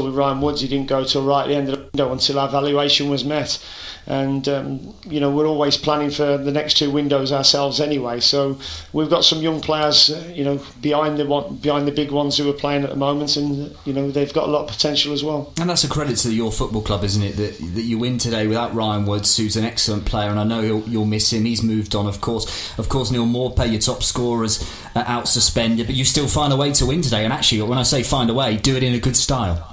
with Ryan Woods, he didn't go till right at the end of the window until our valuation was met. And we're always planning for the next two windows ourselves anyway. So we've got some young players, behind the big ones who are playing at the moment, and they've got a lot of potential as well. And that's a credit to your football club, isn't it? That you win today without Ryan Woods, who's an excellent player, and I know you'll miss him. He's moved on, of course. Of course, Neil Maupay, your top scorers, out suspended, but you still find a way to win today. And actually, when I say find a way, do it in a good style.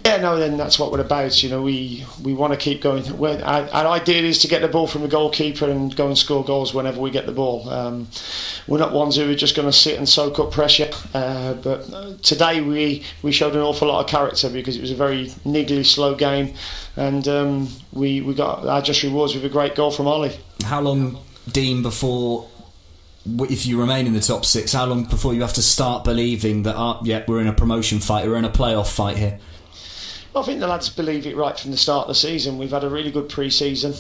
Yeah, no, then that's what we're about. We want to keep going. Our idea is to get the ball from the goalkeeper and go and score goals whenever we get the ball. We're not ones who are just going to sit and soak up pressure. But today we showed an awful lot of character because it was a very niggly, slow game, and we got our just rewards with a great goal from Ollie. How long, Dean, before, if you remain in the top six, how long before you have to start believing that we're in a promotion fight, we're in a playoff fight here? I think the lads believe it right from the start of the season. We've had a really good pre-season.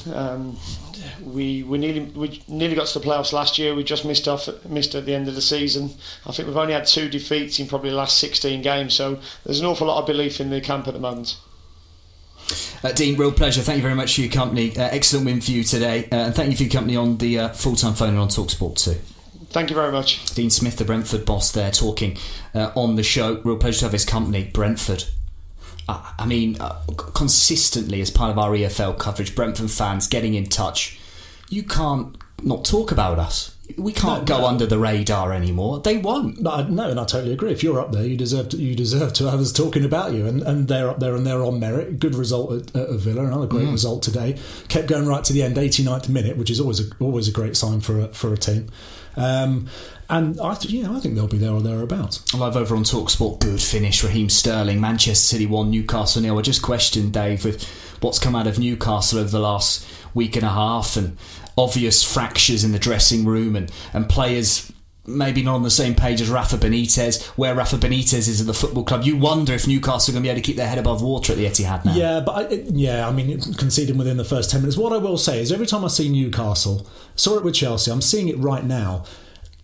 We nearly got to the playoffs last year. We just missed at the end of the season. I think we've only had 2 defeats in probably the last 16 games. So there's an awful lot of belief in the camp at the moment. Dean, real pleasure. Thank you very much for your company. Excellent win for you today. And thank you for your company on the full-time phone and on TalkSport too. Thank you very much. Dean Smith, the Brentford boss there, talking on the show. Real pleasure to have his company, Brentford. Consistently as part of our EFL coverage, Brentford fans getting in touch. You can't not talk about us. We can't go under the radar anymore. They won't. No, and I totally agree. If you're up there, you deserve to have us talking about you, and they're up there and they're on merit. Good result at Villa, another great result today. Kept going right to the end, 89th minute, which is always a great sign for a team. And I think they'll be there or thereabouts. Live over on TalkSport, good finish. Raheem Sterling, Manchester City 1, Newcastle 0. I just questioned, Dave, with what's come out of Newcastle over the last week and a half, and obvious fractures in the dressing room, and players maybe not on the same page as Rafa Benitez, where Rafa Benitez is at the football club. You wonder if Newcastle are going to be able to keep their head above water at the Etihad now. Yeah, but conceding within the first 10 minutes. What I will say is every time I see Newcastle, saw it with Chelsea, I'm seeing it right now,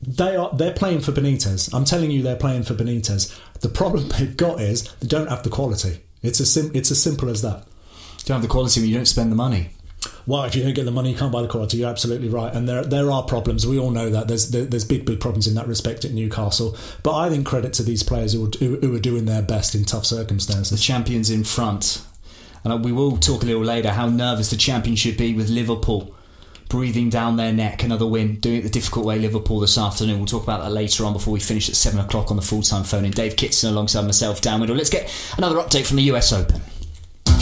they're playing for Benitez. I'm telling you, they're playing for Benitez. The problem they've got is they don't have the quality. It's as simple as that. You don't have the quality when you don't spend the money. Well, if you don't get the money, you can't buy the quality. You're absolutely right, and there are problems. We all know that there's big problems in that respect at Newcastle. But I think credit to these players who are doing their best in tough circumstances. The champions in front, and we will talk a little later how nervous the champions should be with Liverpool breathing down their neck. Another win, doing it the difficult way, Liverpool this afternoon. We'll talk about that later on before we finish at 7 o'clock on the full-time phone in. Dave Kitson alongside myself, Dan Whittle. Let's get another update from the US Open.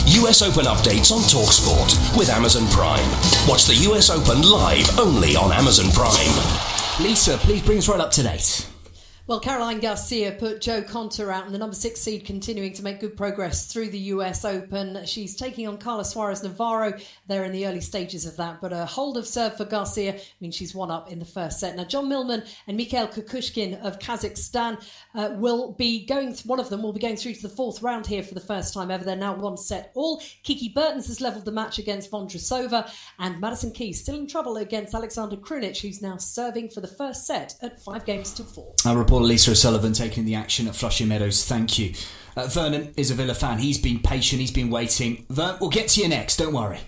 US Open updates on TalkSport with Amazon Prime. Watch the US Open live only on Amazon Prime. Lisa, please bring us right up to date. Well, Caroline Garcia put Joe Conter out, and the number 6 seed continuing to make good progress through the US Open. She's taking on Carla Suarez Navarro. They're in the early stages of that, but a hold of serve for Garcia means she's one up in the first set. Now, John Millman and Mikhail Kukushkin of Kazakhstan will be going. One of them will be going through to the fourth round here for the first time ever. They're now 1 set all. Kiki Bertens has levelled the match against Vondrousova, and Madison Keys still in trouble against Alexander Krunic, who's now serving for the first set at 5-4. Our reporter Lisa O'Sullivan taking the action at Flushing Meadows. Thank you. Vernon is a Villa fan. He's been patient. He's been waiting. Vern, we'll get to you next. Don't worry.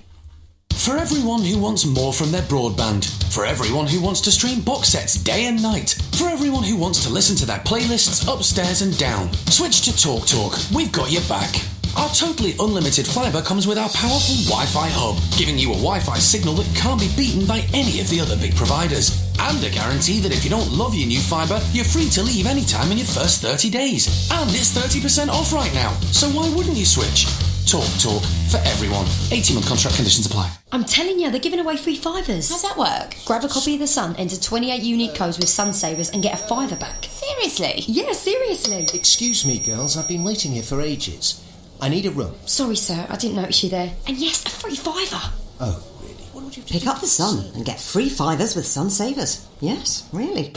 For everyone who wants more from their broadband, for everyone who wants to stream box sets day and night, for everyone who wants to listen to their playlists upstairs and down, switch to TalkTalk. We've got your back. Our totally unlimited fibre comes with our powerful Wi-Fi hub, giving you a Wi-Fi signal that can't be beaten by any of the other big providers. And a guarantee that if you don't love your new fibre, you're free to leave anytime in your first 30 days. And it's 30% off right now, so why wouldn't you switch? TalkTalk for everyone. 18-month contract conditions apply. I'm telling you, they're giving away free fivers. How's that work? Grab a copy of The Sun, enter 28 unique codes with Sun Savers and get a fiver back. Seriously? Yeah, seriously. Excuse me, girls, I've been waiting here for ages. I need a room. Sorry, sir, I didn't notice you there. And yes, a free fiver. Oh, really? What would you have to Pick up The Sun and get free fivers with Sun Savers. Yes, really.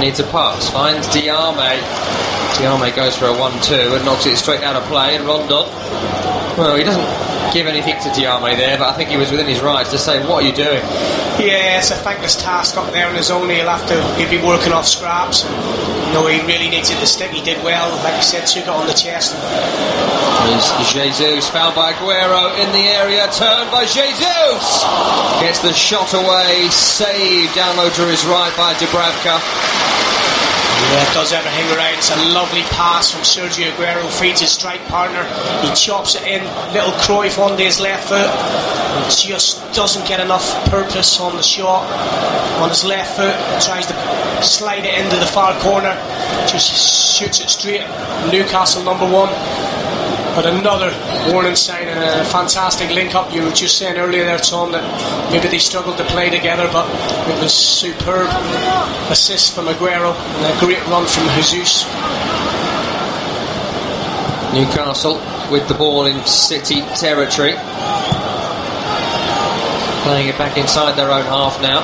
needs a pass. Finds Diame. Diame goes for a 1-2 and knocks it straight out of play. And Rondon, well, he doesn't give anything to Diame there, but I think he was within his rights to say, what are you doing? Yeah, it's a thankless task up there on his own. He'll be working off scraps. He really needs it to stick. He did well, like you said, took it on the chest. Here's Jesus, fouled by Aguero in the area, turned by Jesus! Gets the shot away, saved down low to his right by Dubravka. Yeah, does everything right. It's a lovely pass from Sergio Aguero, feeds his strike partner, he chops it in, little Cruyff onto his left foot, he just doesn't get enough purpose on the shot, on his left foot, tries to slide it into the far corner, just shoots it straight, Newcastle number 1. But another warning sign and a fantastic link-up. You were just saying earlier there, Tom, that maybe they struggled to play together, but it was superb assist from Aguero and a great run from Jesus. Newcastle with the ball in City territory. Playing it back inside their own half now.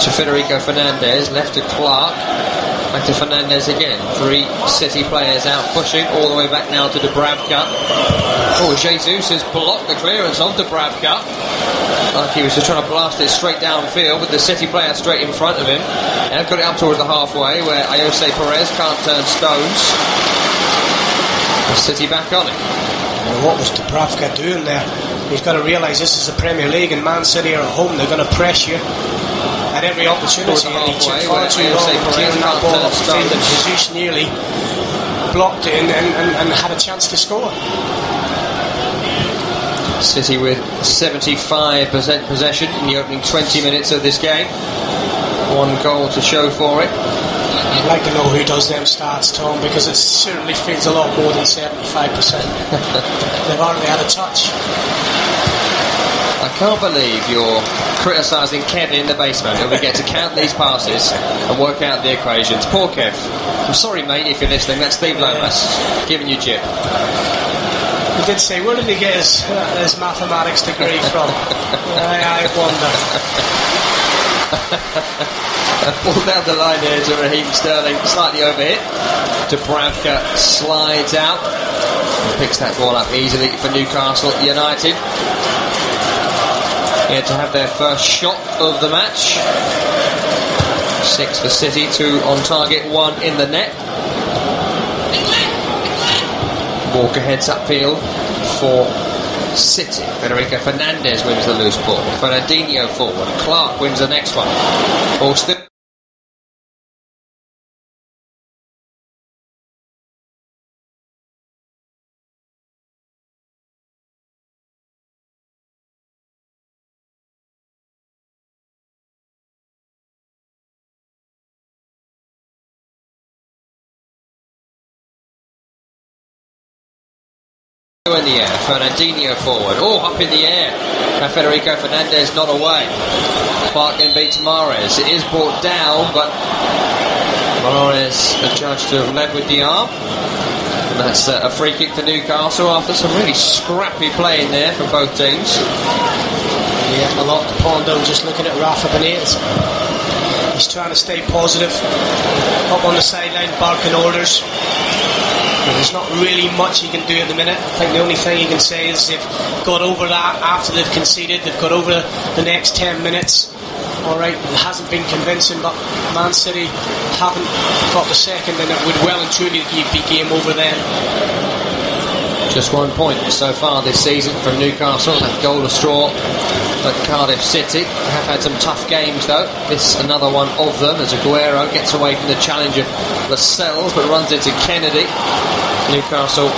To Federico Fernandez, left to Clark. Back to Fernandez again. 3 City players out pushing all the way back now to Dubravka. Oh, Jesus has blocked the clearance on Dubravka. Like he was just trying to blast it straight downfield with the City player straight in front of him. And got it up towards the halfway where Ayose Perez can't turn stones. The City back on it. Well, what was Dubravka doing there? He's got to realise this is the Premier League and Man City are at home. They're going to press you at every opportunity, and he took far too long clearing that ball off the field, and Jesus nearly blocked it and had a chance to score. City with 75% possession in the opening 20 minutes of this game. 1 goal to show for it. I'd like to know who does them stats, Tom, because it certainly feels a lot more than 75%. They've hardly had a touch. I can't believe you're criticising Kevin in the basement and we get to count these passes and work out the equations. Poor Kev. I'm sorry, mate, if you're listening. That's Steve Lomas giving you jip. He did say, where did he get his mathematics degree from? I wonder. Ball down the line here to Raheem Sterling, slightly overhit. Dubravka slides out and picks that ball up easily for Newcastle United. Here to have their first shot of the match. 6 for City, 2 on target, 1 in the net. Walker heads upfield for City. Federico Fernandez wins the loose ball. Fernandinho forward. Clark wins the next one. Ball still. In the air, Fernandinho forward. Oh, up in the air. Now Federico Fernandez not away. Clark then beats Mahrez. It is brought down, but Mahrez adjudged to have led with the arm. And that's a free kick for Newcastle after some really scrappy play in there from both teams. Yeah, a lot to ponder. Just looking at Rafa Benitez. He's trying to stay positive. Up on the sideline, barking orders. There's not really much he can do at the minute. I think the only thing he can say is they've got over that after they've conceded. They've got over the next 10 minutes. Alright, it hasn't been convincing, but Man City haven't got the second, and it would well and truly be game over then. Just 1 point so far this season from Newcastle. That goal of straw at Cardiff City. Have had some tough games though. This another one of them as Aguero gets away from the challenge of Lascelles but runs into Kennedy. Newcastle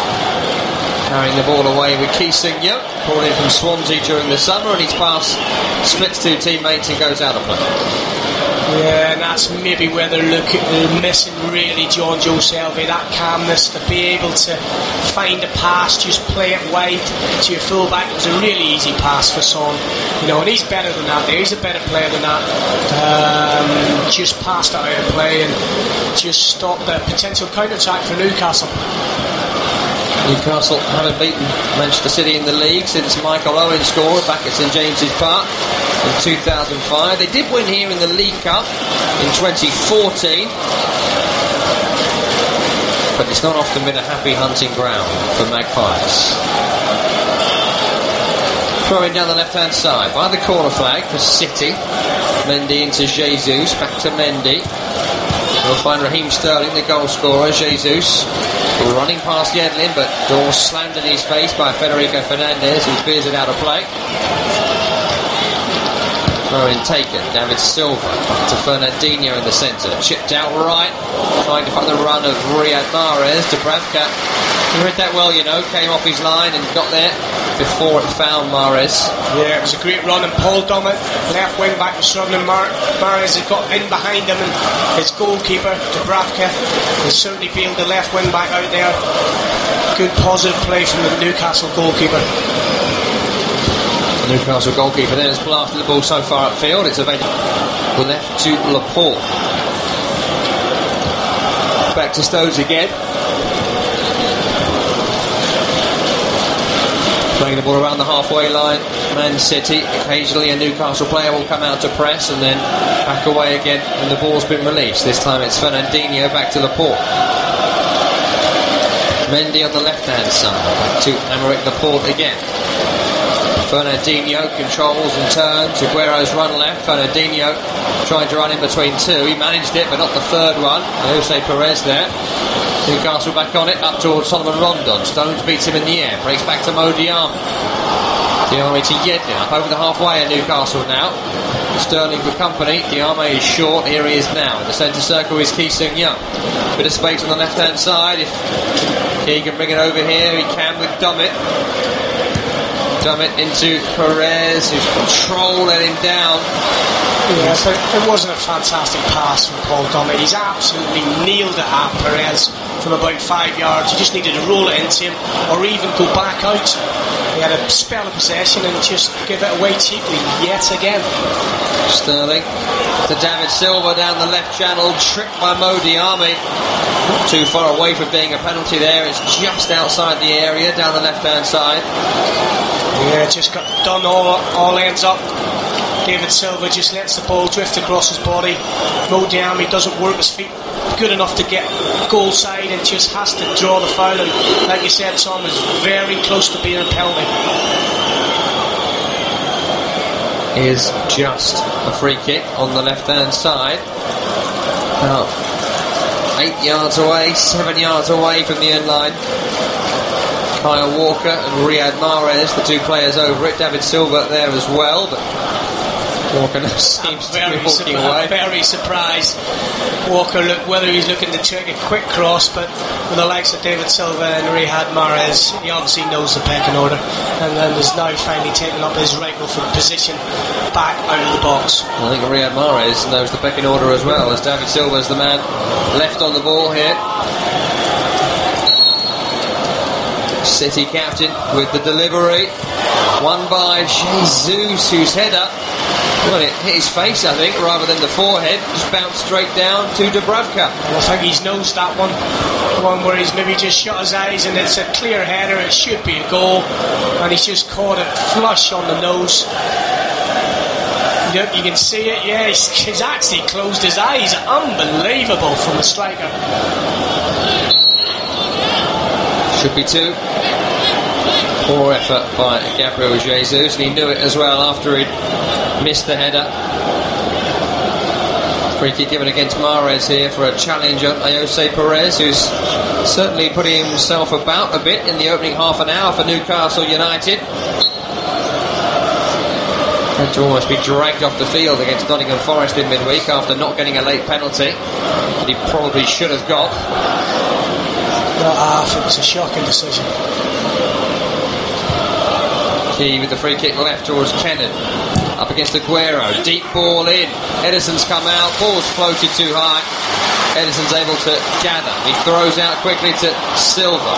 carrying the ball away with Keisinho, brought in from Swansea during the summer, and his pass splits 2 teammates and goes out of play. Yeah, and that's maybe where they're missing really John Joe Selvey, that calmness to be able to find a pass, just play it wide to your fullback. It was a really easy pass for Son, and he's better than that. He's a better player than that. Just passed it out of play and just stopped the potential counter-attack for Newcastle. Newcastle haven't beaten Manchester City in the league since Michael Owen scored back at St James's Park in 2005. They did win here in the League Cup in 2014, but it's not often been a happy hunting ground for Magpies. Throwing down the left-hand side by the corner flag for City. Mendy into Jesus, back to Mendy. We'll find Raheem Sterling, the goal scorer. Jesus running past Yedlin, but door slammed in his face by Federico Fernandez, who clears it out of play. Throw-in taken. David Silva to Fernandinho in the centre. Chipped out right, trying to find the run of Riyad Mahrez. Dubravka, he read that well, you know, came off his line and got there before it found Mahrez. Yeah, it was a great run, and Paul Dummett, left wing back, was struggling. Mahrez had got in behind him, and his goalkeeper Dubravka has certainly peeled the left wing back out there. Good positive play from the Newcastle goalkeeper. The Newcastle goalkeeper then has blasted the ball so far upfield, it's available left to Laporte. Back to Stones again. Playing the ball around the halfway line. Man City, occasionally a Newcastle player will come out to press and then back away again when the ball's been released. This time it's Fernandinho back to Laporte. Mendy on the left-hand side, back to Aymeric Laporte again. Fernandinho controls and turns. Aguero's run left. Fernandinho trying to run in between two. He managed it, but not the third one. Jose Perez there. Newcastle back on it, up towards Solomon Rondon. Stones beats him in the air, breaks back to Mo Diarmi. Diarmi to Yedlin, up over the halfway at Newcastle now. Sterling for company. Diarmi is short, here he is now. In the centre circle is Ki Sung-young. Bit of space on the left-hand side. If he can bring it over here, he can with Dummett. Dummett into Perez, whose control let him down. Yeah, so it wasn't a fantastic pass from Paul Dummett. He's absolutely nailed it at Perez from about 5 yards. You just needed to roll it into him or even go back out. He had a spell of possession and just give it away cheaply yet again. Sterling to David Silva down the left channel, tripped by Mo Diarmi. Not too far away from being a penalty there. It's just outside the area down the left-hand side. Yeah, just got done all ends up. David Silva just lets the ball drift across his body. Mo Diarmi doesn't work his feet good enough to get goal side and just has to draw the foul, and like you said, Tom, is very close to being a penalty. Is just a free kick on the left hand side. Now 8 yards away, 7 yards away from the end line. Kyle Walker and Riyad Mahrez, the two players over it. David Silva there as well, but Walker seems to be walking away. Very surprised. Walker, whether he's looking to take a quick cross, but with the likes of David Silva and Riyad Mahrez, he obviously knows the pecking order, and then is now finally taking up his rightful position back out of the box. I think Riyad Mahrez knows the pecking order as well, as David Silva is the man left on the ball here. City captain with the delivery. Won by Jesus, whose header, well, it hit his face, I think, rather than the forehead. Just bounced straight down to Dubravka. I think he's nosed that one. The one where he's maybe just shut his eyes and it's a clear header. It should be a goal. And he's just caught it flush on the nose. You can see it, yeah, he's actually closed his eyes. Unbelievable from the striker. Should be two. Poor effort by Gabriel Jesus, and he knew it as well after he'd missed the header. Free kick given against Mahrez here for a challenge on Jose Perez, who's certainly putting himself about a bit in the opening half an hour for Newcastle United. Had to almost be dragged off the field against Nottingham Forest in midweek after not getting a late penalty that he probably should have got. It was a shocking decision. Key with the free kick left towards Kennan. Up against Aguero. Deep ball in. Edison's come out. Ball's floated too high. Edison's able to gather. He throws out quickly to Silva.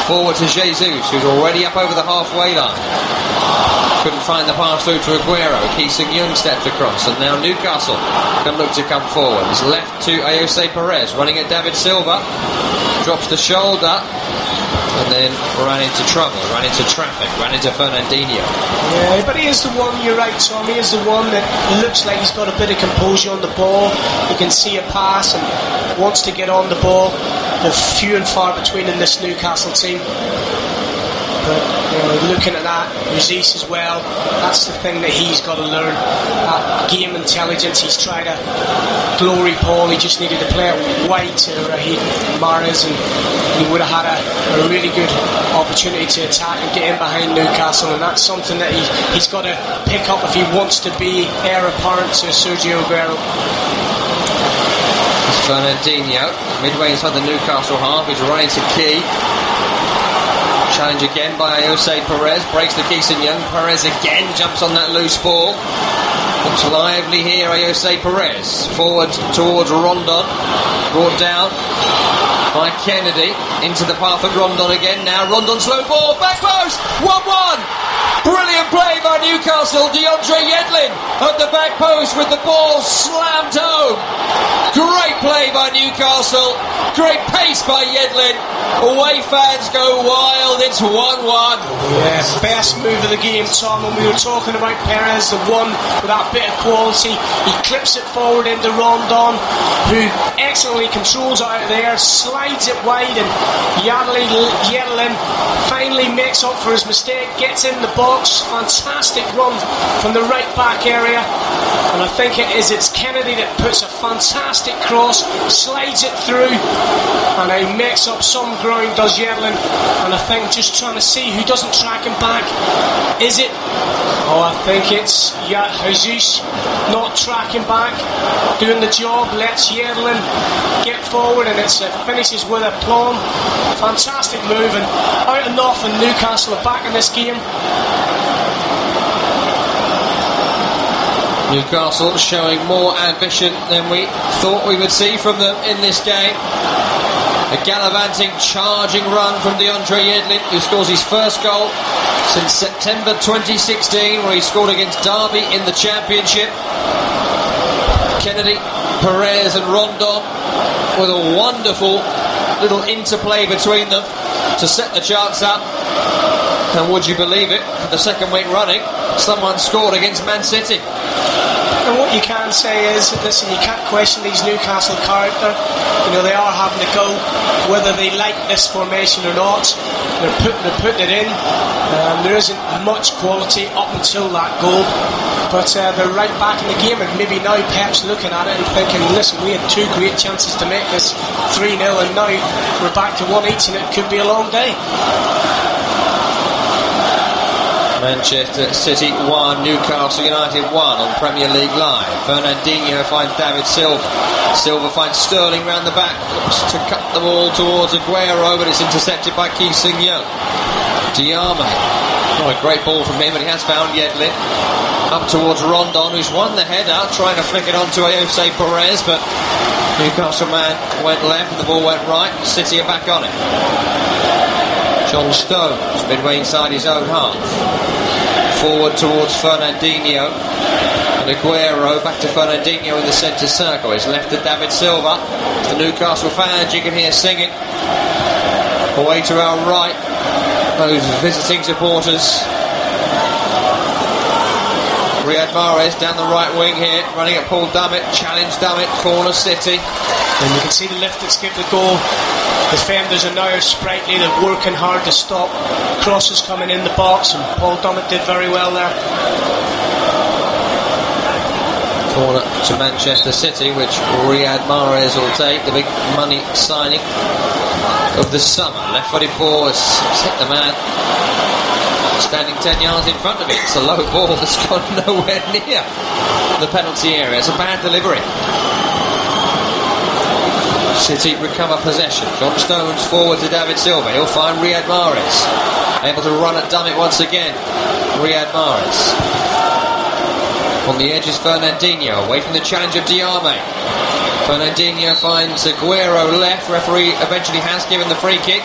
Forward to Jesus, who's already up over the halfway line. Couldn't find the pass through to Aguero. Ki Sung-young stepped across, and now Newcastle can look to come forward. He's left to Jose Perez, running at David Silva. Drops the shoulder. and then ran into trouble, ran into traffic, ran into Fernandinho. Yeah, but he is the one, you're right, Tom, he is the one that looks like he's got a bit of composure on the ball. You can see a pass and wants to get on the ball. They're few and far between in this Newcastle team. But looking at that, Aziz as well, that's the thing that he's got to learn. That game intelligence. He's tried to glory Paul, he just needed to play it wide to Raheem Mahrez, and he would have had a really good opportunity to attack and get in behind Newcastle, and that's something that he's got to pick up if he wants to be heir apparent to Sergio Aguero. It's Fernandinho, midway inside the Newcastle half, he's running to Key. Challenge again by Jose Perez, breaks the Keeson Young. Perez again jumps on that loose ball. Looks lively here, Jose Perez. Forward towards Rondon, brought down by Kennedy, into the path of Rondon again. Now Rondon, slow ball, back post, 1-1. Brilliant play by Newcastle. DeAndre Yedlin at the back post with the ball slammed home. Great play by Newcastle. Great pace by Yedlin. Away fans go wild. It's 1-1. Yeah, best move of the game, Tom. When we were talking about Perez, the one with that bit of quality, he clips it forward into Rondon, who excellently controls it out there, slides it wide, and Yedlin finally makes up for his mistake, gets in the box. Fantastic run from the right back area, and I think it's Kennedy that puts a fantastic cross, slides it through, and he makes up some ground, does Yedlin. And I think just trying to see who doesn't track him back. Is it? Oh, I think it's Jesus not tracking back, doing the job, lets Yedlin get forward, and it finishes with a plum. Fantastic move, and out and off, and Newcastle are back in this game. Newcastle showing more ambition than we thought we would see from them in this game. A gallivanting, charging run from DeAndre Yedlin, who scores his first goal since September 2016, where he scored against Derby in the Championship. Kennedy, Perez and Rondon with a wonderful little interplay between them to set the chance up. And would you believe it, for the second week running, someone scored against Man City. And what you can say is, listen, you can't question these Newcastle character. They are having to go, whether they like this formation or not. They're putting it in. There isn't much quality up until that goal, but they're right back in the game. And maybe now Pep's looking at it and thinking, listen, we had two great chances to make this 3-0, and now we're back to 1 each, and it could be a long day. Manchester City 1, Newcastle United 1 on Premier League Live. Fernandinho finds David Silva. Silva finds Sterling round the back, looks to cut the ball towards Aguero, but it's intercepted by Ki Sung-yeong. Diame, not a great ball from him, but he has found Yedlin. Up towards Rondon, who's won the header, trying to flick it onto Jose Perez, but Newcastle man went left and the ball went right. City are back on it. John Stones, midway inside his own half. Forward towards Fernandinho. And Aguero back to Fernandinho in the centre circle. He's left to David Silva. The Newcastle fans you can hear singing. Away to our right, those visiting supporters. Riyad Mahrez down the right wing here, running at Paul Dummett. Challenge Dummett, corner City. And you can see the lift that's given the goal. The defenders are now sprightly, they're working hard to stop crosses coming in the box, and Paul Dummett did very well there. Corner to Manchester City, which Riyad Mahrez will take, the big money signing of the summer. Left-footed ball has hit the man standing 10 yards in front of it. It's a low ball that's gone nowhere near the penalty area. It's a bad delivery. City recover possession. John Stones forward to David Silva. He'll find Riyad Mahrez. Able to run at Dummett once again. Riyad Mahrez. On the edge is Fernandinho. Away from the challenge of Diame. Fernandinho finds Aguero left. Referee eventually has given the free kick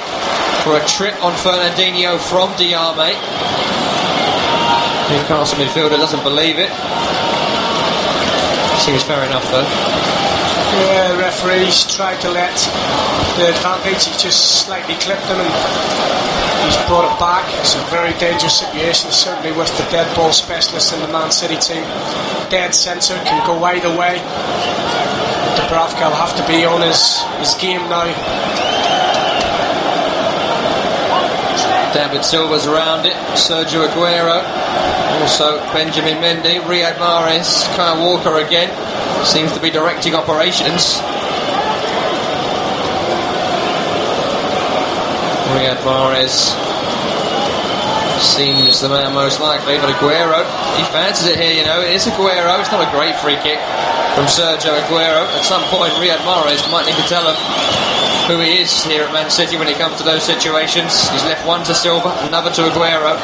for a trip on Fernandinho from Diame. Newcastle midfielder doesn't believe it. Seems fair enough though. Yeah, the referees tried to let the advantage. He just slightly clipped him and he's brought it back. It's a very dangerous situation, certainly with the dead ball specialist in the Man City team. Dead centre, can go either way. Dubravka will have to be on his game now. David Silva's around it, Sergio Aguero, also Benjamin Mendy, Riyad Mahrez, Kyle Walker again, seems to be directing operations. Riyad Mahrez seems the man most likely, but Aguero, he fancies it here, you know. It is Aguero. It's not a great free kick from Sergio Aguero. At some point Riyad Mahrez might need to tell him who he is here at Man City when it comes to those situations. He's left one to Silva, another to Aguero.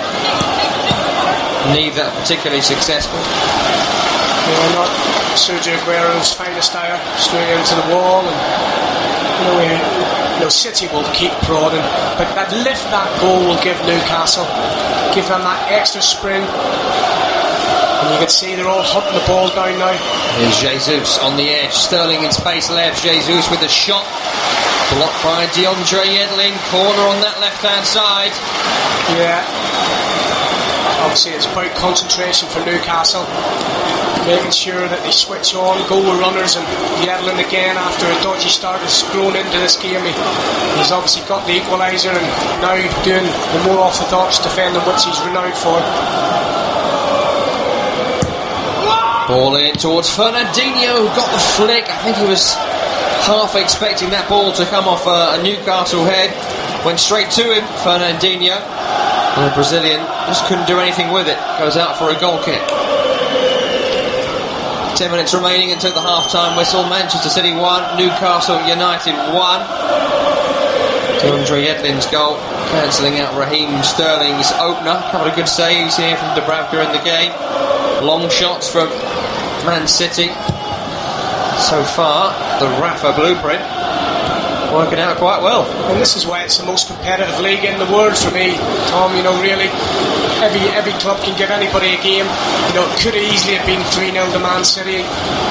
Neither particularly successful. Yeah, not Sergio Aguero's finest hour, straight into the wall, and City will keep prodding, but that goal will give Newcastle, give them that extra spring. And you can see they're all hunting the ball down now. Here's Jesus on the edge, Sterling in space left, Jesus with a shot. Blocked by DeAndre Yedlin, corner on that left-hand side. Yeah. Obviously it's about concentration for Newcastle, making sure that they switch on, go with runners, and Yedlin again after a dodgy start has grown into this game. He's obviously got the equaliser and now doing the more orthodox defending which he's renowned for. Ball in towards Fernandinho, who got the flick. I think he was half expecting that ball to come off a Newcastle head. Went straight to him, Fernandinho. And the Brazilian just couldn't do anything with it. Goes out for a goal kick. 10 minutes remaining until the half-time whistle. Manchester City 1, Newcastle United 1. DeAndre Yedlin's goal cancelling out Raheem Sterling's opener. A couple of good saves here from Dubravka in the game. Long shots from Man City. So far, the Rafa blueprint working out quite well. And this is why it's the most competitive league in the world for me, Tom. Really, every club can give anybody a game. It could have easily have been 3-0 to Man City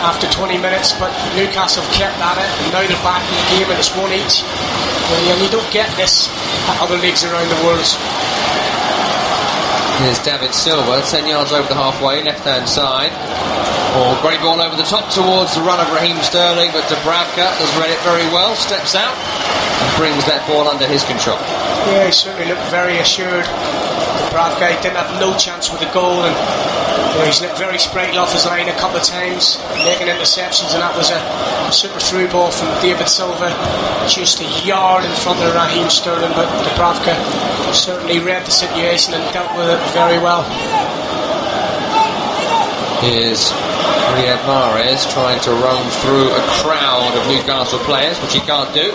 after 20 minutes, but Newcastle have kept at it, and now they're back in the game and it's one each. And you don't get this at other leagues around the world. Here's David Silva, 10 yards over the halfway, left-hand side. Great ball over the top towards the run of Raheem Sterling, but Dubravka has read it very well, steps out and brings that ball under his control. Yeah, he certainly looked very assured. Dubravka didn't have no chance with the goal, and he's looked very sprightly off his line a couple of times, making interceptions, and that was a super through ball from David Silva, just a yard in front of Raheem Sterling, but Dubravka certainly read the situation and dealt with it very well. Here's Riyad Mahrez trying to run through a crowd of Newcastle players, which he can't do.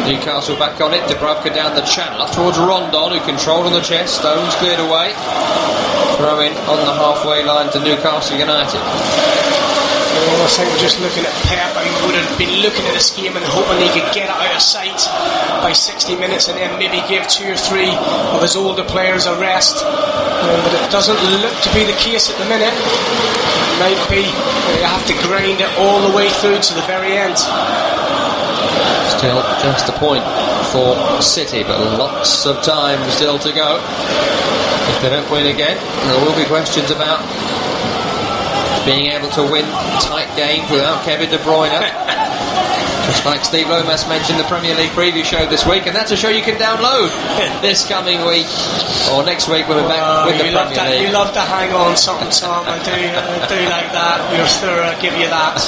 Newcastle back on it, Dubravka down the channel, up towards Rondon, who controlled on the chest, Stones cleared away. Throw in on the halfway line to Newcastle United. I think just looking at Pep, he would have been looking at this game and hoping he could get it out of sight by 60 minutes and then maybe give 2 or 3 of his older players a rest. But it doesn't look to be the case at the minute. It might be you have to grind it all the way through to the very end. Still just a point for City, but lots of time still to go. If they don't win again, there will be questions about being able to win tight games without Kevin De Bruyne. Just like Steve Lomas mentioned the Premier League preview show this week, and that's a show you can download this coming week or next week when we're back with the Premier League. You love to hang on something, Tom. I do like that. You're thorough, I give you that.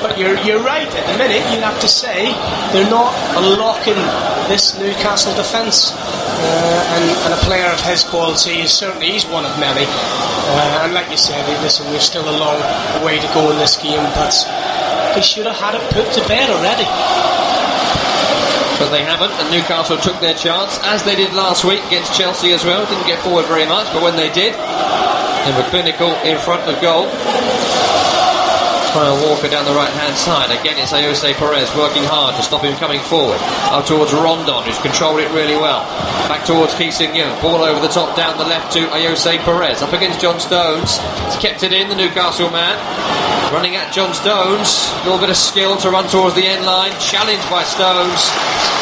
But you're right. At the minute, you have to say they're not unlocking this Newcastle defence. And a player of his quality is certainly he's one of many. And like you said, listen, we're still a long way to go in this game, but they should have had it put to bed already. But they haven't, and Newcastle took their chance, as they did last week against Chelsea as well. Didn't get forward very much, but when they did, they were clinical in front of goal. Kyle Walker down the right-hand side. Again, it's Jose Perez working hard to stop him coming forward. Up towards Rondon, who's controlled it really well. Back towards Ki-Sing-Young. Ball over the top, down the left to Jose Perez. Up against John Stones. He's kept it in, the Newcastle man. running at John Stones. A little bit of skill to run towards the end line. Challenged by Stones.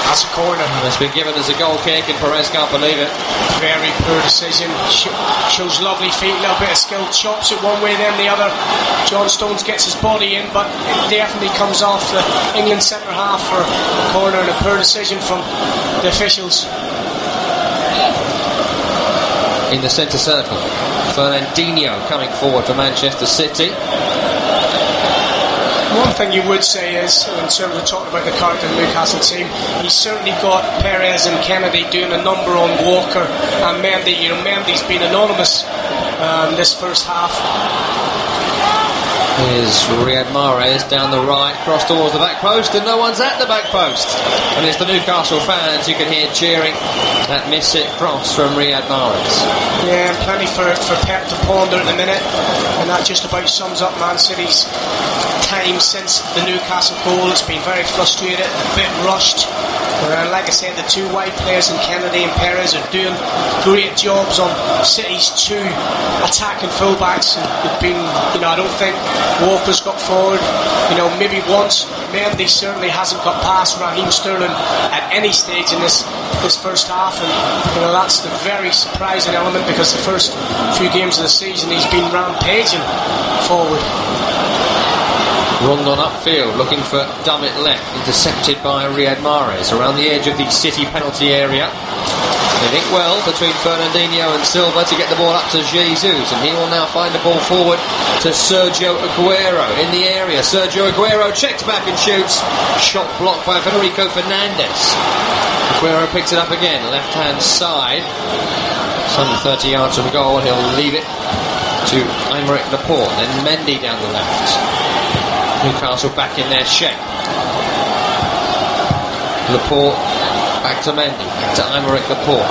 That's a corner. It's been given as a goal kick, and Perez can't believe it. Very poor decision. Shows lovely feet, a little bit of skill. Chops it one way, then the other. John Stones gets his body in, but it definitely comes off the England centre half for a corner, and a poor decision from the officials. In the centre circle, Fernandinho coming forward for Manchester City. One thing you would say is, in terms of talking about the character of the Newcastle team, he's certainly got Perez and Kennedy doing a number on Walker and Mendy. You know, Mendy's been anonymous this first half. Here's Riyad Mahrez down the right, cross towards the back post, and no one's at the back post. And it's the Newcastle fans you can hear cheering that miss-it cross from Riyad Mahrez. Yeah, and plenty for Pep to ponder at the minute, and that just about sums up Man City's time since the Newcastle goal. It's been very frustrated, a bit rushed. Like I said, the two wide players in Kennedy and Perez are doing great jobs on City's two attacking fullbacks. And they've been, I don't think Walker's got forward, maybe once. Mendy certainly hasn't got past Raheem Sterling at any stage in this first half, and that's the very surprising element, because the first few games of the season he's been rampaging forward. Rondon upfield, looking for Dummett left, intercepted by Riyad Mahrez around the edge of the City penalty area. They think well between Fernandinho and Silva to get the ball up to Jesus, and he will now find the ball forward to Sergio Aguero in the area. Sergio Aguero checks back and shoots. Shot blocked by Federico Fernandez. Aguero picks it up again, left-hand side. Some 30 yards from goal, he'll leave it to Aymeric Laporte, then Mendy down the left. Newcastle back in their shape. Laporte back to Mendy, back to Aymeric Laporte.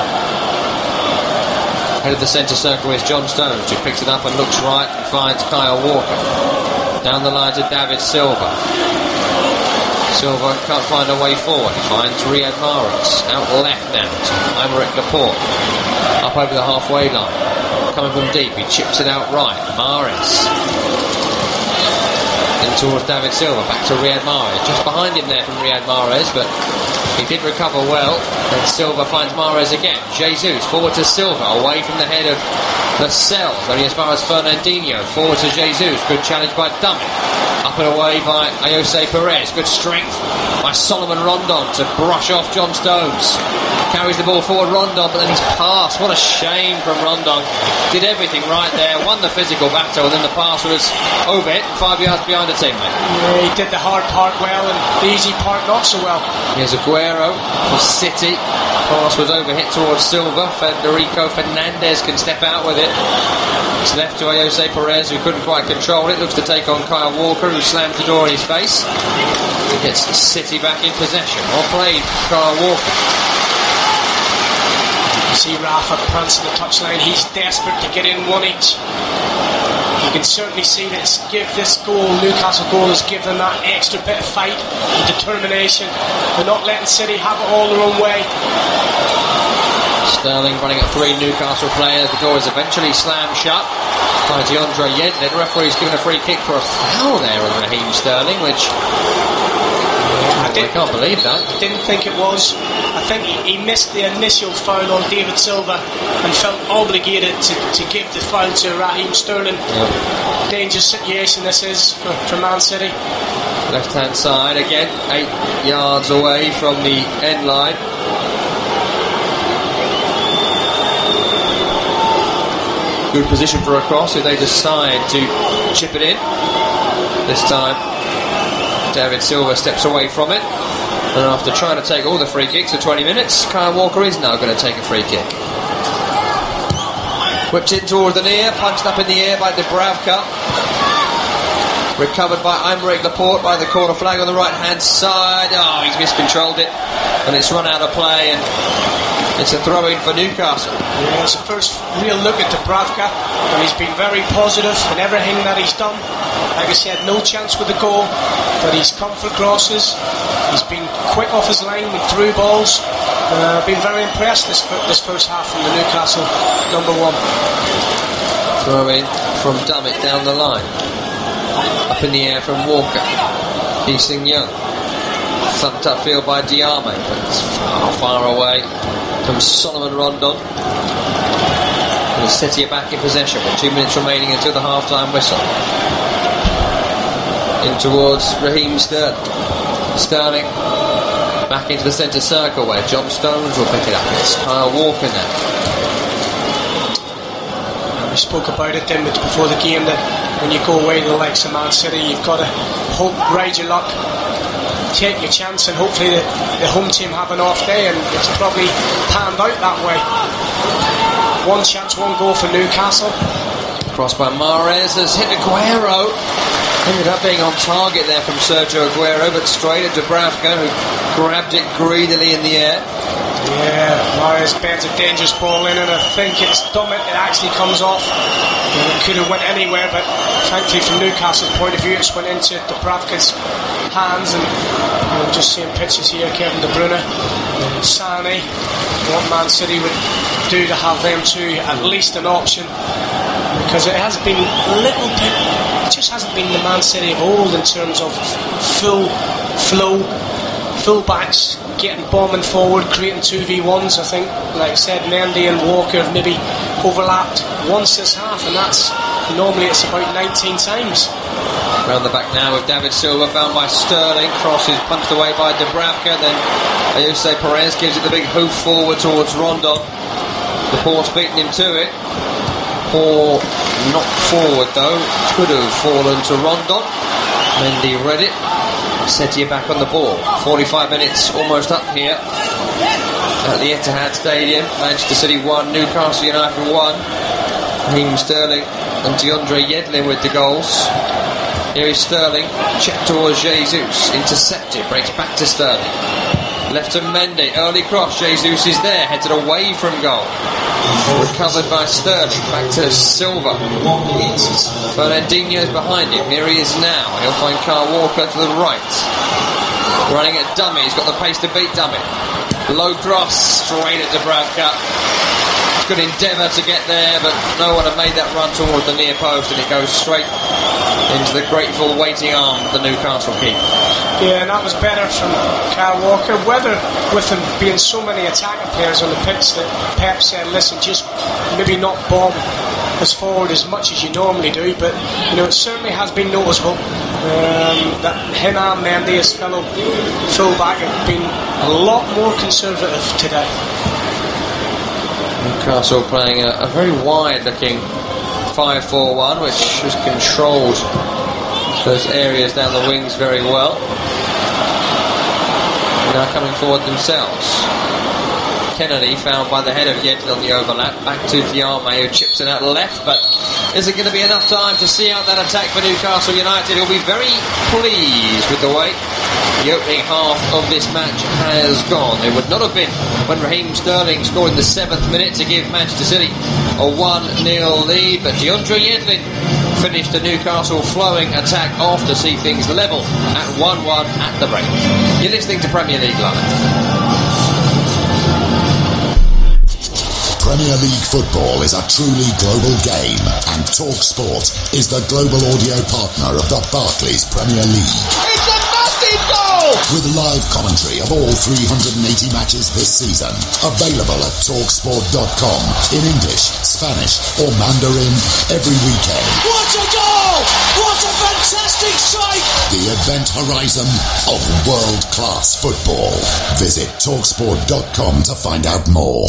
Head of the centre circle is John Stones, who picks it up and looks right and finds Kyle Walker. Down the line to David Silva. Silva can't find a way forward. He finds Riyad Mahrez. Out left now to Aymeric Laporte. Up over the halfway line. Coming from deep, he chips it out right. Mahrez. Towards David Silva, back to Riyad Mahrez, just behind him there from Riyad Mahrez, but he did recover well, and Silva finds Mahrez again. Jesus forward to Silva, away from the head of Lascelles, only as far as Fernandinho, forward to Jesus, good challenge by Dummett, up and away by Ayose Perez, good strength by Solomon Rondon to brush off John Stones. Carries the ball forward, Rondon, but then he's passed. What a shame from Rondon. Did everything right there, won the physical battle, and then the pass was over it, 5 yards behind a teammate. Yeah, he did the hard part well and the easy part not so well. Here's Aguero for City. Pass was overhit towards Silva. Federico Fernandez can step out with it. It's left to Ayose Perez, who couldn't quite control it. Looks to take on Kyle Walker, who slams the door in his face. He gets City back in possession. Well played, Kyle Walker. You see Rafa prancing the touchline. He's desperate to get in one each. You can certainly see that this goal, Newcastle goal, has given them that extra bit of fight and determination. They're not letting City have it all their own way. Sterling running at three Newcastle players. The door is eventually slammed shut by DeAndre Yedlin. The referee's given a free kick for a foul there on Raheem Sterling, which I can't believe that. I didn't think it was. I think he missed the initial foul on David Silva and felt obligated to give the foul to Raheem Sterling. Yeah. Dangerous situation this is for Man City. Left hand side again, 8 yards away from the end line. Good position for a cross if they decide to chip it in. This time David Silva steps away from it, and after trying to take all the free kicks for 20 minutes, Kyle Walker is now going to take a free kick. Whipped in towards the near, punched up in the air by Dubravka. Recovered by Aymeric Laporte by the corner flag on the right hand side. Oh, he's miscontrolled it, and it's run out of play, and it's a throw-in for Newcastle. Yeah, it's the first real look at Dubravka, and he's been very positive in everything that he's done. Like I said, no chance with the goal, but he's come for crosses. He's been quick off his line with through balls. I've been very impressed this first half from the Newcastle number one. Throw in from Dummett down the line. Up in the air from Walker. Easing Young. Thumped upfield by Diame, but it's far away from Solomon Rondon. And City are back in possession with 2 minutes remaining until the half-time whistle. In towards Raheem Sterling. Sterling back into the centre circle where John Stones will pick it up. It's Kyle Walker now. We spoke about it, didn't we, before the game, that when you go away to the likes of Man City, you've got to hope, ride your luck, take your chance, and hopefully the home team have an off day, and it's probably panned out that way. One chance, one goal for Newcastle. Crossed by Mahrez has hit Aguero. Ended up being on target there from Sergio Aguero, but straight at Dubravka, who grabbed it greedily in the air. Yeah, Mahrez bends a dangerous ball in, and I think it's Dummett. It actually comes off. It could have went anywhere, but frankly, from Newcastle's point of view, it just went into Dubravka's hands. And I'm just seeing pictures here, Kevin De Bruyne, Sané. What Man City would do to have them two at least an option, because it has been a little bit. It just hasn't been the Man City of old in terms of full flow, full backs getting bombing forward, creating 2v1s. I think, like I said, Mendy and Walker have maybe overlapped once this half, and that's normally it's about 19 times. Round the back now with David Silva, found by Sterling. Cross is punched away by Dubravka. Then Ayose Perez gives it the big hoof forward towards Rondon. The Port's beaten him to it. Poor knock forward though, could have fallen to Rondon. Mendy read it. City back on the ball. 45 minutes almost up here at the Etihad Stadium. Manchester City 1, Newcastle United 1. Raheem Sterling and DeAndre Yedlin with the goals. Here is Sterling, check towards Jesus, intercepted, breaks back to Sterling. Left to Mendy, early cross, Jesus is there, headed away from goal. Recovered by Sterling, back to Silva. Fernandinho's behind him, here he is now. He'll find Kyle Walker to the right. Running at Dummy, he's got the pace to beat Dummy. Low cross, straight at Dubravka. Good endeavour to get there, but no one had made that run towards the near post, and it goes straight into the grateful waiting arm of the Newcastle keeper. Yeah, and that was better from Kyle Walker. Whether with him being so many attacking players on the pitch that Pep said, listen, just maybe not bomb us forward as much as you normally do, but you know, it certainly has been noticeable that him and Mendy, his fellow full-back, have been a lot more conservative today. Newcastle playing a very wide-looking 5-4-1, which has controlled those areas down the wings very well. Now coming forward themselves. Kennedy found by the head of Yedlin on the overlap. Back to Diame, who chips it out left, but is it going to be enough time to see out that attack for Newcastle United? Who'll be very pleased with the way the opening half of this match has gone. It would not have been when Raheem Sterling scored in the 7th minute to give Manchester City a 1-0 lead, but DeAndre Yedlin finished the Newcastle flowing attack off to see things level at 1-1 at the break. You're listening to Premier League Live. Premier League football is a truly global game, and TalkSport is the global audio partner of the Barclays Premier League. It's a massive goal! With live commentary of all 380 matches this season, available at TalkSport.com in English, Spanish or Mandarin every weekend. What a goal! What a fantastic strike! The event horizon of world-class football. Visit TalkSport.com to find out more.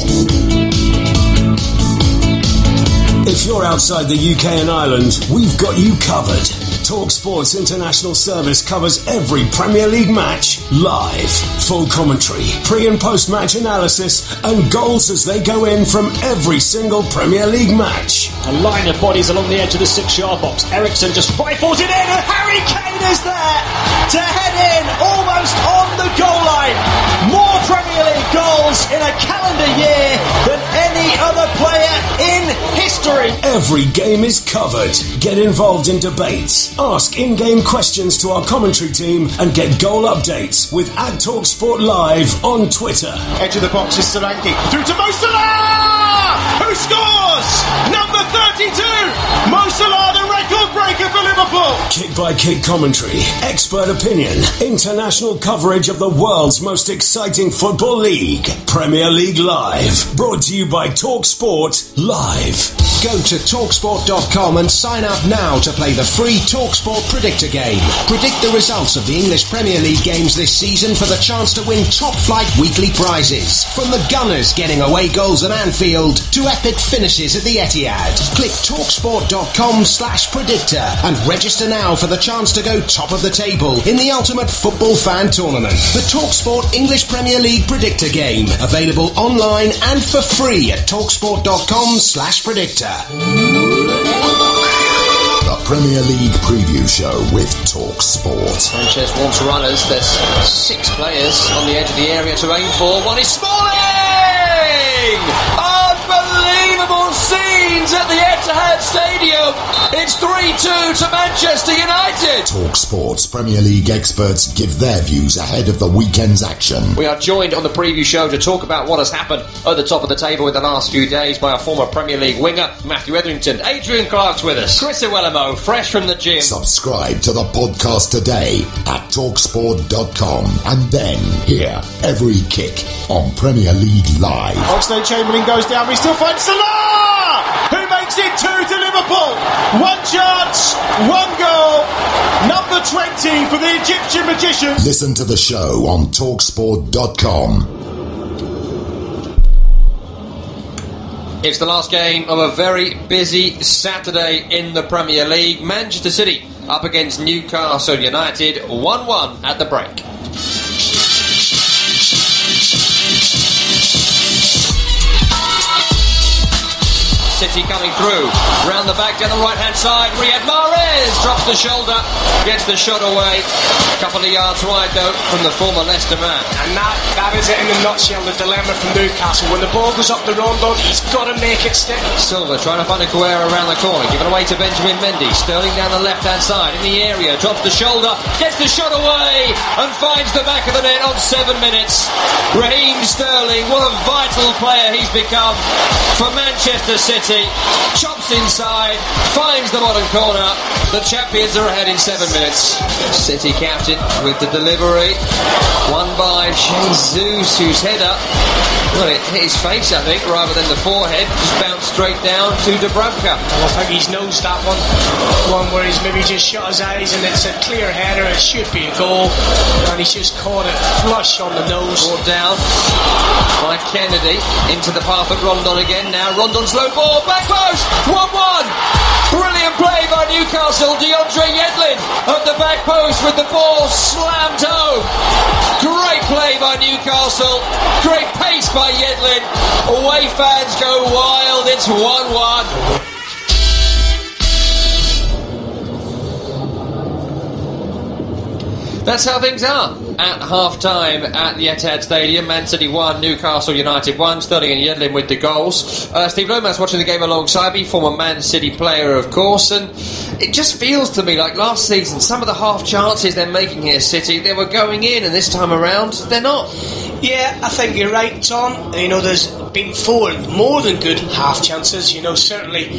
If you're outside the UK and Ireland, we've got you covered. TalkSport's international service covers every Premier League match live. Full commentary, pre- and post-match analysis, and goals as they go in from every single Premier League match. A line of bodies along the edge of the 6-yard box. Ericsson just rifles it in, and Harry Kane is there to head in almost on the goal line. More Premier League goals in a calendar year than any other player in history. Every game is covered. Get involved in debates. Ask in-game questions to our commentary team and get goal updates with @TalkSport Live on Twitter. Edge of the box is Solanke. Through to Mo Salah! Who scores? Number 32! Mo Salah, the record breaker for Liverpool! Liverpool! Kick-by-kick commentary, expert opinion, international coverage of the world's most exciting football league. Premier League Live. Brought to you by TalkSport Live. Go to TalkSport.com and sign up now to play the free TalkSport Predictor game. Predict the results of the English Premier League games this season for the chance to win top-flight weekly prizes. From the Gunners getting away goals at Anfield to epic finishes at the Etihad. Click TalkSport.com/predictor and register now for the chance to go top of the table in the ultimate football fan tournament. The TalkSport English Premier League Predictor game. Available online and for free at TalkSport.com/predictor. The Premier League Preview Show with TalkSport. Sanchez wants runners. There's 6 players on the edge of the area to aim for. One is Smalling! Unbelievable scenes at the Etihad Stadium. It's 3-2 to Manchester United. TalkSport's Premier League experts give their views ahead of the weekend's action. We are joined on the preview show to talk about what has happened at the top of the table in the last few days by our former Premier League winger, Matthew Etherington. Adrian Clark's with us. Chris Iwelumo, fresh from the gym. Subscribe to the podcast today at TalkSport.com and then hear every kick on Premier League Live. Oxlade-Chamberlain goes down, we still find Salah! Who makes it 2 to Liverpool? 1 chance, 1 goal, number 20 for the Egyptian magicians. Listen to the show on TalkSport.com. It's the last game of a very busy Saturday in the Premier League. Manchester City up against Newcastle United, 1-1 at the break. City coming through, round the back down the right hand side. Riyad Mahrez drops the shoulder, gets the shot away. A couple of yards wide though from the former Leicester man. And that is it in a nutshell, the dilemma from Newcastle. When the ball goes up the Rondon, he's got to make it stick. Silva trying to find a Guerra around the corner, given away to Benjamin Mendy. Sterling down the left hand side in the area, drops the shoulder, gets the shot away and finds the back of the net on 7 minutes. Raheem Sterling, what a vital player he's become for Manchester City. Chops inside, finds the bottom corner. The champions are ahead in 7 minutes. City captain with the delivery, won by Jesus, whose header, well, it hit his face, I think, rather than the forehead. Just bounced straight down to Dubravka. I think he's nosed that one. One where he's maybe just shut his eyes and it's a clear header. It should be a goal, and he's just caught it flush on the nose. Brought down by Kennedy into the path of Rondon again. Now Rondon's low ball, back post, 1-1. Brilliant play by Newcastle. DeAndre Yedlin at the back post with the ball slammed home. Great play by Newcastle. Great pace by Yedlin. Away fans go wild. It's 1-1. That's how things are at half-time at the Etihad Stadium. Man City 1, Newcastle United 1. Sterling and Yedlin with the goals. Steve Lomas watching the game alongside me, former Man City player, of course. And it just feels to me like last season, some of the half chances they're making here, City, they were going in, and this time around, they're not. Yeah, I think you're right, Tom. You know, there's been 4 more than good half chances. You know, certainly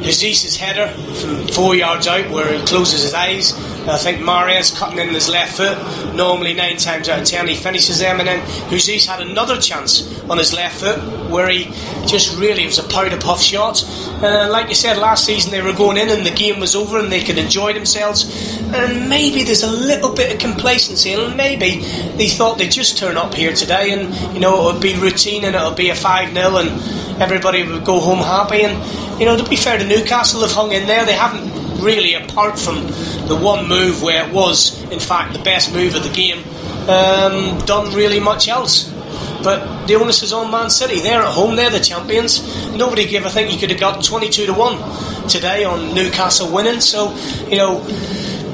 Jesus' header from 4 yards out where he closes his eyes. I think Mahrez cutting in his left foot. Normally 9 times out of 10 he finishes them, and then Jesus had another chance on his left foot where he just really, it was a powder puff shot. Like you said, last season they were going in and the game was over and they could enjoy themselves, and maybe there's a little bit of complacency, and maybe they thought they'd just turn up here today and, you know, it would be routine and it'll be a 5-0 and everybody would go home happy. And, you know, to be fair to Newcastle, have hung in there. They haven't really, apart from the one move where it was in fact the best move of the game, done really much else. But the onus is on Man City. They're at home, they're the champions. Nobody gave, I think you could have got 22-1 today on Newcastle winning. So, you know,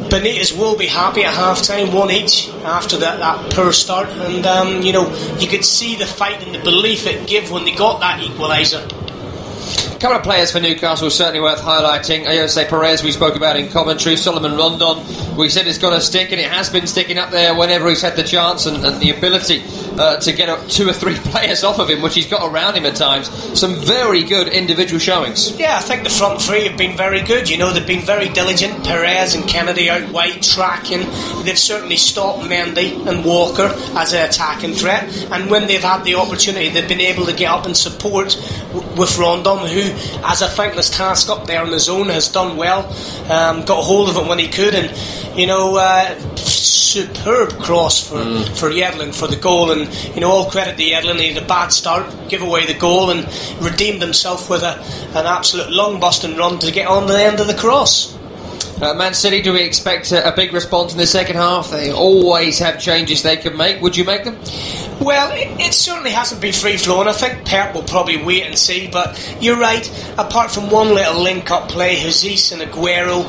Benitez will be happy at half-time, 1 each after that poor start. And, you know, you could see the fight and the belief it gave when they got that equaliser. A couple of players for Newcastle certainly worth highlighting. Jose Perez, we spoke about in commentary. Solomon Rondon, we said it's got to stick, and it has been sticking up there whenever he's had the chance and the ability to get 2 or 3 players off of him, which he's got around him at times. Some very good individual showings. Yeah, I think the front three have been very good. You know, they've been very diligent. Perez and Kennedy out wide tracking. They've certainly stopped Mendy and Walker as an attacking threat, and when they've had the opportunity, they've been able to get up and support with Rondon, who, as a thankless task up there on the zone, has done well. Got a hold of it when he could, and superb cross for Yedlin for the goal, and all credit to Yedlin. He had a bad start, give away the goal, and redeemed himself with an absolute lung-busting run to get on the end of the cross. Man City, do we expect a big response in the second half? They always have changes they can make. Would you make them? Well, it certainly hasn't been free-flowing. I think Pep will probably wait and see, but you're right, apart from one little link-up play, Jesus and Aguero,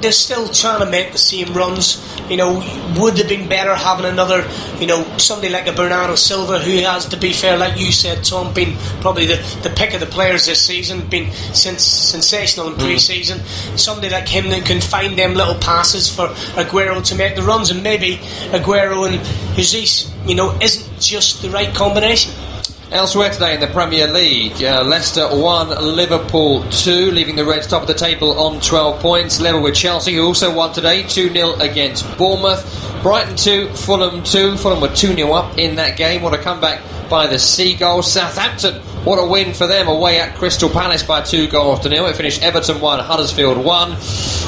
they're still trying to make the same runs. Would have been better having another, somebody like a Bernardo Silva, who has, to be fair, like you said, Tom, been probably the pick of the players this season, been sensational in pre-season. Somebody like him that can find them little passes for Aguero to make the runs, and maybe Aguero and Jesus, isn't just the right combination. Elsewhere today in the Premier League, Leicester 1, Liverpool 2, leaving the Reds top of the table on 12 points, level with Chelsea, who also won today, 2-0 against Bournemouth. Brighton 2, Fulham 2. Fulham were 2-0 up in that game. What a comeback by the Seagulls. Southampton, what a win for them, away at Crystal Palace by 2-0. It finished Everton 1, Huddersfield 1.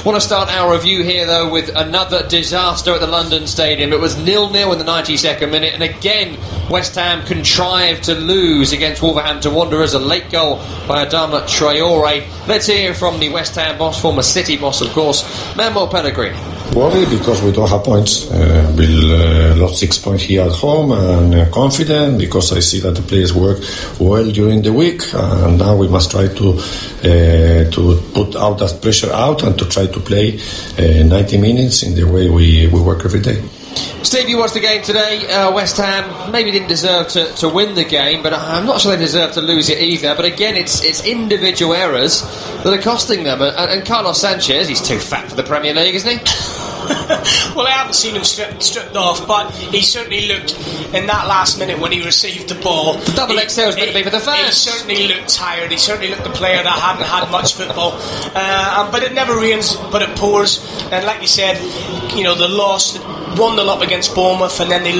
Want to start our review here, though, with another disaster at the London Stadium. It was 0-0 in the 92nd minute, and again West Ham contrived to lose against Wolverhampton Wanderers. A late goal by Adama Traore. Let's hear from the West Ham boss, former City boss, of course, Manuel Pellegrini. Worried because we don't have points. We lost 6 points here at home, and confident because I see that the players work well during the week, and now we must try to put out that pressure out and to try to play 90 minutes in the way we work every day. Steve, you watched the game today. West Ham maybe didn't deserve to win the game, but I'm not sure they deserve to lose it either. But again, it's individual errors that are costing them. And Carlos Sanchez, he's too fat for the Premier League, isn't he? Well, I haven't seen him stripped off, but he certainly looked, in that last minute when he received the ball, the double XL was meant to be for the fans. He certainly looked tired. He certainly looked the player that hadn't had much football. But it never rains, but it pours. And like you said, they lost 1-0 up against Bournemouth, and then they